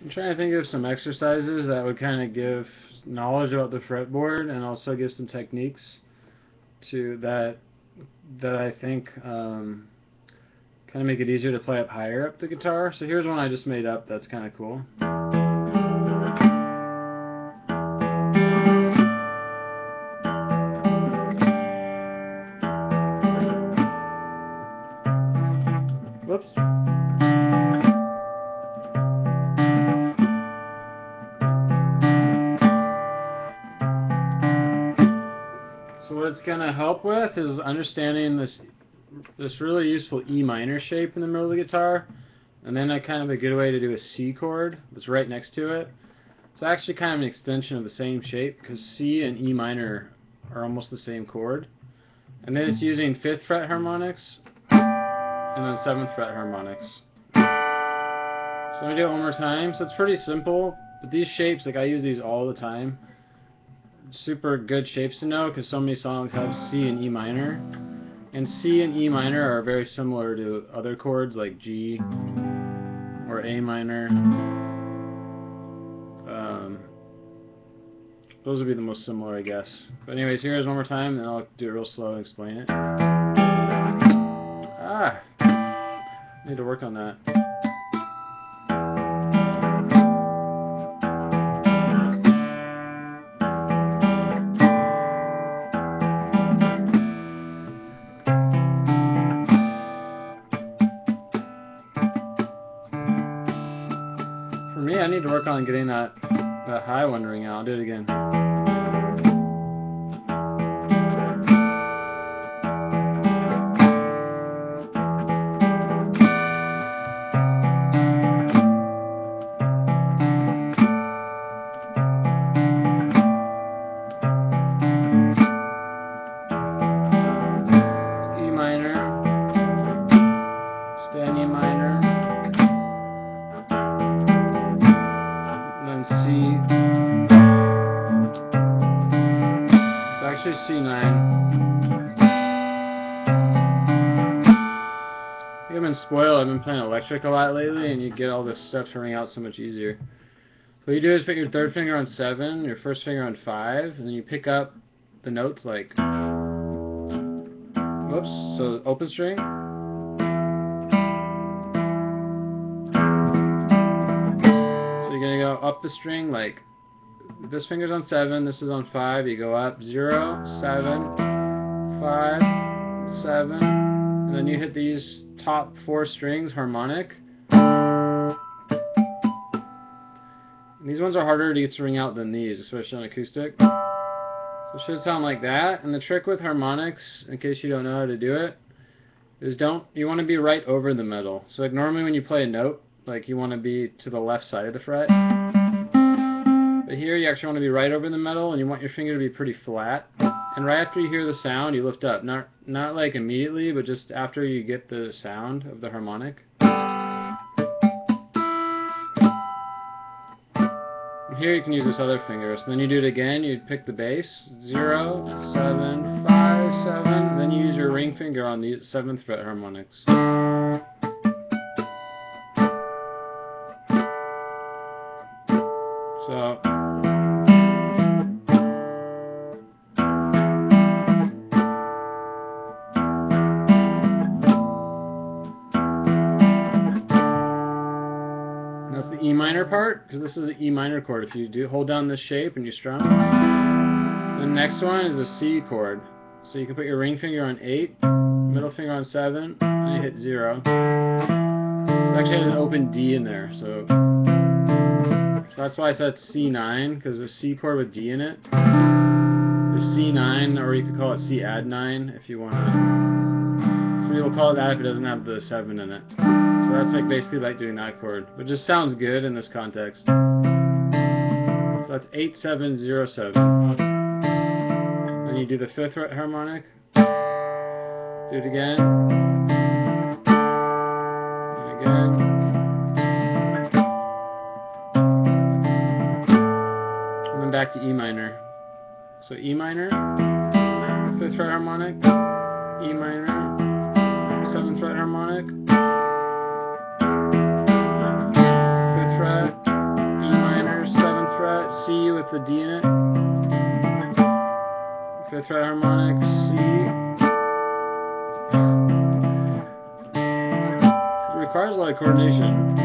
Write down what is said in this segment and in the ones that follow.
I'm trying to think of some exercises that would kind of give knowledge about the fretboard and also give some techniques to that I think kind of make it easier to play up higher up the guitar. So here's one I just made up that's kind of cool. Whoops. So what it's going to help with is understanding this really useful E minor shape in the middle of the guitar, and then a kind of a good way to do a C chord that's right next to it. It's actually kind of an extension of the same shape because C and E minor are almost the same chord. And then it's using 5th fret harmonics and then 7th fret harmonics. So I'm going to do it one more time. So it's pretty simple, but these shapes, like I use these all the time. Super good shapes to know because so many songs have C and E minor. And C and E minor are very similar to other chords like G or A minor. Those would be the most similar, I guess. But anyways, here's one more time, and I'll do it real slow and explain it. Ah! Need to work on that. For me, I need to work on getting that high one ring out. I'll do it again. E minor, stay in E minor, then C. It's actually C9. I think I've been spoiled. I've been playing electric a lot lately, and you get all this stuff to ring out so much easier. So what you do is put your 3rd finger on 7, your 1st finger on 5, and then you pick up the notes like, whoops, so open string. So you're going to go up the string like, this finger's on 7, this is on 5, you go up 0, 7, 5, 7, and then you hit these top 4 strings harmonic. And these ones are harder to get to ring out than these, especially on acoustic. So it should sound like that. And the trick with harmonics, in case you don't know how to do it, is you want to be right over the middle. So like normally when you play a note, like you want to be to the left side of the fret. But here you actually want to be right over the middle, and you want your finger to be pretty flat. And right after you hear the sound, you lift up. Not like immediately, but just after you get the sound of the harmonic. And here you can use this other finger. So then you do it again, you pick the bass. 0, 7, 5, 7. Then you use your ring finger on the 7th fret harmonics. So that's the E minor part, because this is an E minor chord. If you do hold down this shape and you strum, the next one is a C chord. So you can put your ring finger on 8, middle finger on 7, and you hit 0. So it actually has an open D in there. So that's why I said C9, because a C chord with D in it is C9, or you could call it C add 9 if you want to. Some people call it that if it doesn't have the 7 in it. So that's like basically like doing that chord, but it just sounds good in this context. So that's 8, 7, 0, 7. Then you do the 5th fret harmonic. Do it again. And again. And then back to E minor. So E minor, 5th fret harmonic, E minor, 7th fret harmonic, 5th fret, with the D in it. 5th fret harmonic, C. It requires a lot of coordination.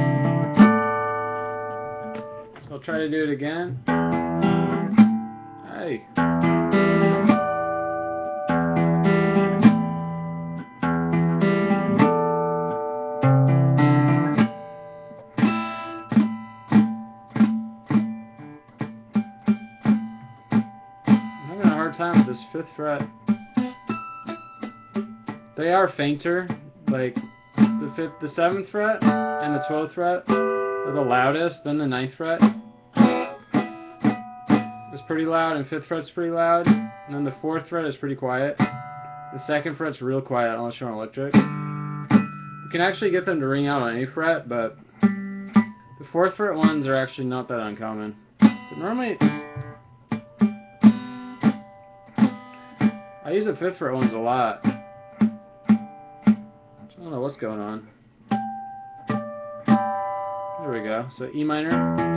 So I'll try to do it again. Hey. Time with this 5th fret. They are fainter, like the 7th fret and the 12th fret are the loudest, then the 9th fret is pretty loud, and 5th fret's pretty loud, and then the 4th fret is pretty quiet. The 2nd fret's real quiet unless you're on electric. You can actually get them to ring out on any fret, but the 4th fret ones are actually not that uncommon. But normally I use the 5th fret ones a lot. I don't know what's going on. There we go. So E minor.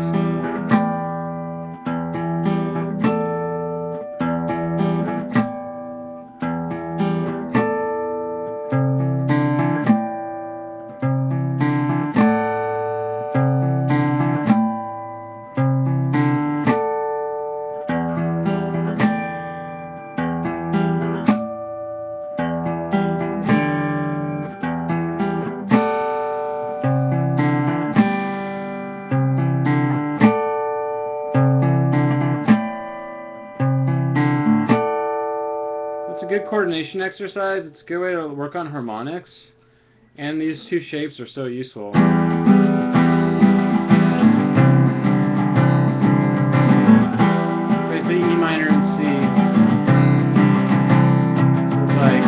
It's a good coordination exercise. It's a good way to work on harmonics, and these two shapes are so useful. Basically E minor and C. So it's like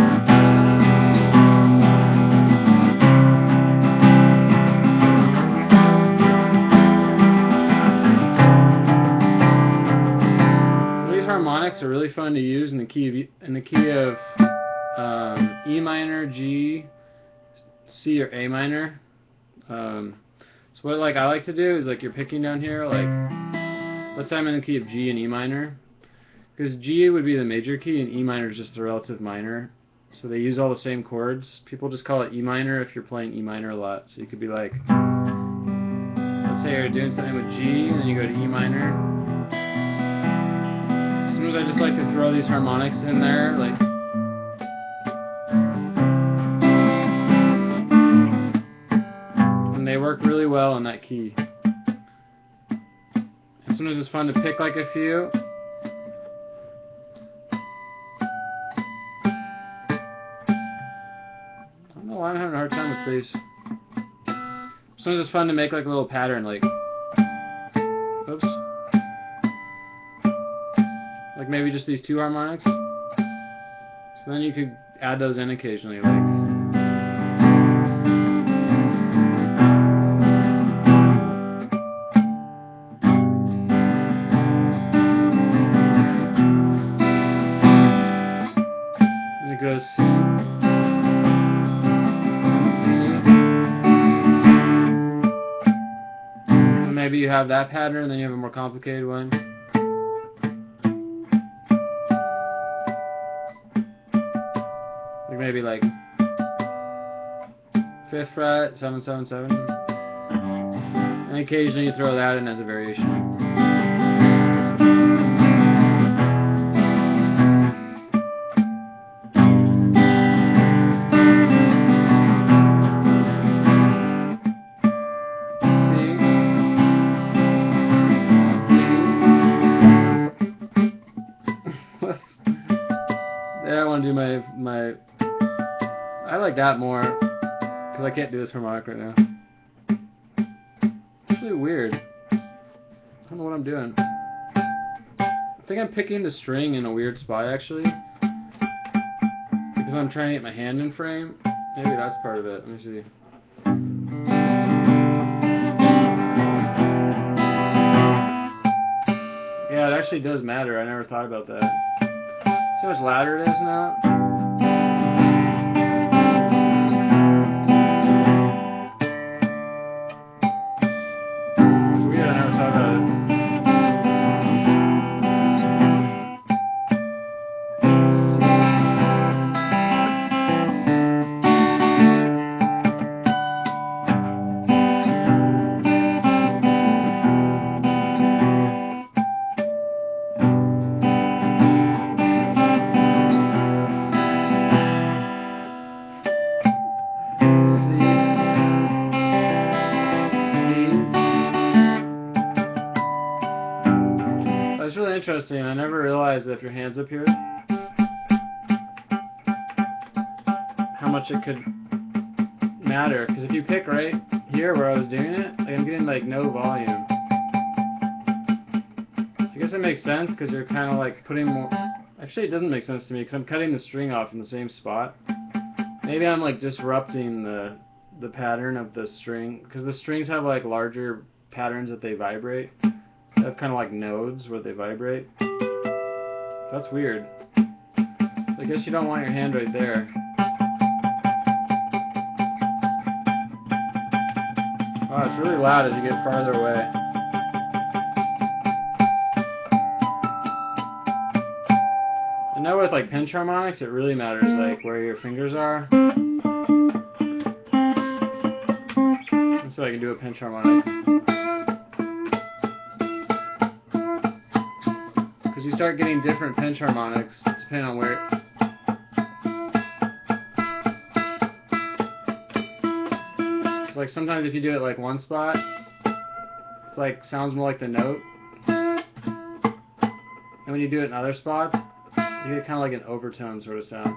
harmonics are really fun to use in the key of E minor, G, C, or A minor. So what I like to do is you're picking down here, let's say I'm in the key of G and E minor, because G would be the major key and E minor is just the relative minor. So they use all the same chords. People just call it E minor if you're playing E minor a lot. So you could be like, let's say you're doing something with G and then you go to E minor. I just like to throw these harmonics in there, and they work really well in that key. And sometimes it's fun to pick a few. I don't know why I'm having a hard time with these. Sometimes it's fun to make a little pattern, oops. Maybe just these 2 harmonics. So then you could add those in occasionally, and it goes C, D. And maybe you have that pattern, and then you have a more complicated one. Maybe 5th fret, 7, 7, 7, and occasionally you throw that in as a variation. Yeah, I want to do my I like that more, because I can't do this harmonic right now. It's really weird. I don't know what I'm doing. I think I'm picking the string in a weird spot, actually, because I'm trying to get my hand in frame. Maybe that's part of it. Let me see. Yeah, it actually does matter. I never thought about that. See how much louder it is now? It's weird, I never thought about it. interesting. I never realized that if your hand's up here, how much it could matter. Because if you pick right here where I was doing it, like I'm getting like no volume. I guess it makes sense because you're kind of like putting more. Actually, it doesn't make sense to me because I'm cutting the string off in the same spot. Maybe I'm like disrupting the pattern of the string, because the strings have like larger patterns that they vibrate. They have kind of like nodes where they vibrate. That's weird. I guess you don't want your hand right there. Wow, it's really loud as you get farther away. I know with like pinch harmonics, it really matters like where your fingers are. Let's see if I can do a pinch harmonic. Because you start getting different pinch harmonics depending on where. It's like sometimes if you do it like one spot, it's like sounds more like the note. And when you do it in other spots, you get kind of like an overtone sort of sound.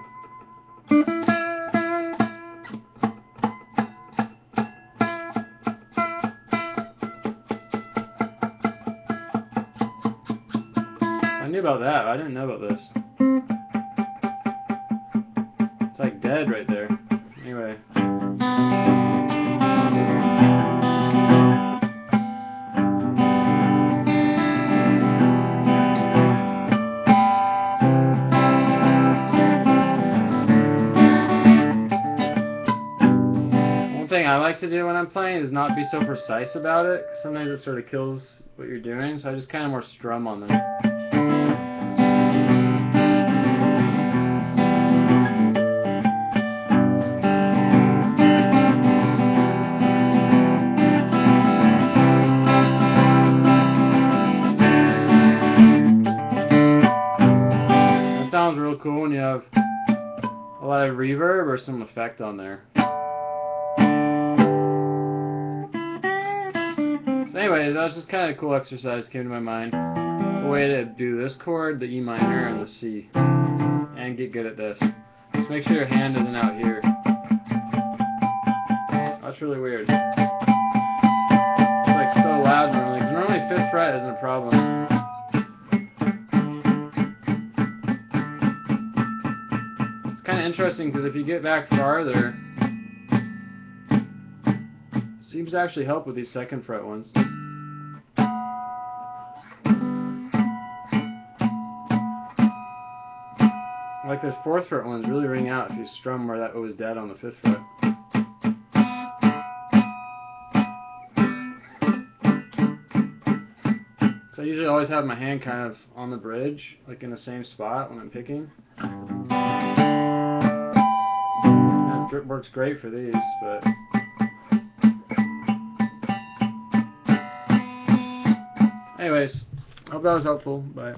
I knew about that, I didn't know about this. It's like dead right there. Anyway. Thing I like to do when I'm playing is not be so precise about it, 'cause sometimes it sort of kills what you're doing, so I just kind of more strum on them. That sounds real cool when you have a lot of reverb or some effect on there. Anyways, that was just kind of a cool exercise came to my mind. A way to do this chord, the E minor, and the C. And get good at this. Just make sure your hand isn't out here. That's really weird. It's like so loud normally. Because normally 5th fret isn't a problem. It's kind of interesting because if you get back farther, it seems to actually help with these 2nd fret ones. Like this 4th fret ones really ring out if you strum where that O is dead on the 5th fret. So I usually always have my hand kind of on the bridge, like in the same spot when I'm picking. And it works great for these, but anyways, I hope that was helpful. Bye.